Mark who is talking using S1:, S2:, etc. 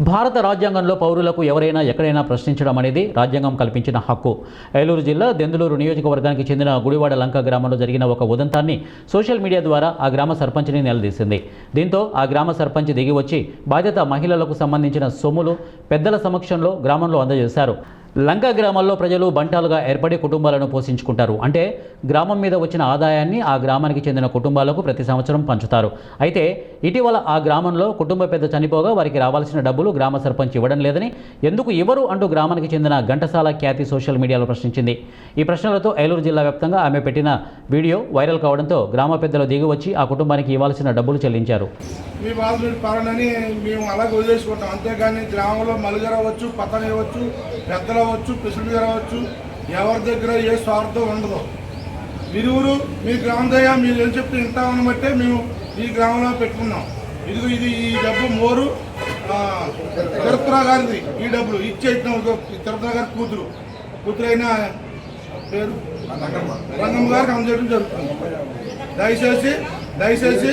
S1: భారత రాజ్యాంగంలో పౌరులకు ఎవరైనా ఎక్కడైనా ప్రశ్నించడం అనేది రాజ్యాంగం కల్పించిన హక్కు. ఏలూరు జిల్లా దెందులూరు నియోజకవర్గానికి చెందిన గుడివాడ లంక గ్రామంలో జరిగిన ఒక ఉదంతాన్ని సోషల్ మీడియా ద్వారా ఆ గ్రామ సర్పంచ్ని నిలదీసింది. దీంతో ఆ గ్రామ సర్పంచ్ దిగి వచ్చి బాధ్యత మహిళలకు సంబంధించిన సొమ్ములు పెద్దల సమక్షంలో గ్రామంలో అందజేశారు. లంక గ్రామాల్లో ప్రజలు బంటాలుగా ఏర్పడి కుటుంబాలను పోషించుకుంటారు. అంటే గ్రామం మీద వచ్చిన ఆదాయాన్ని ఆ గ్రామానికి చెందిన కుటుంబాలకు ప్రతి సంవత్సరం పంచుతారు. అయితే ఇటీవల ఆ గ్రామంలో కుటుంబ పెద్ద చనిపోగా వారికి రావాల్సిన డబ్బులు గ్రామ సర్పంచ్ ఇవ్వడం లేదని, ఎందుకు ఇవ్వరు అంటూ గ్రామానికి చెందిన ఘంటసాల ఖ్యాతి సోషల్ మీడియాలో ప్రశ్నించింది. ఈ ప్రశ్నలతో ఏలూరు జిల్లా వ్యాప్తంగా ఆమె పెట్టిన వీడియో వైరల్ కావడంతో గ్రామ పెద్దలు దిగి వచ్చి ఆ కుటుంబానికి ఇవ్వాల్సిన డబ్బులు చెల్లించారు.
S2: మీ బాధలు పాలనని మేము అలాగే వదిలేసుకుంటాం. అంతేగాని గ్రామంలో మలుగు రావచ్చు, పతన ఇవ్వచ్చు, పెద్దలు అవ్వచ్చు, ప్రెసిడెంట్ గారు అవ్వచ్చు, ఎవరి దగ్గర ఏ స్వార్థం ఉండదు. ఇరువురు మీ గ్రామం దగ్గర మీరు ఏం చెప్తే వింటామని బట్టే మేము ఈ గ్రామంలో పెట్టుకున్నాం. ఇది ఈ డబ్బు మోరు తిరుపతిరావు గారిది. ఈ డబ్బులు ఇచ్చే తిరుపతిరావు గారి కూతురైన పేరు రంగమ్మ గారికి అందజేయడం జరుగుతుంది. దయచేసి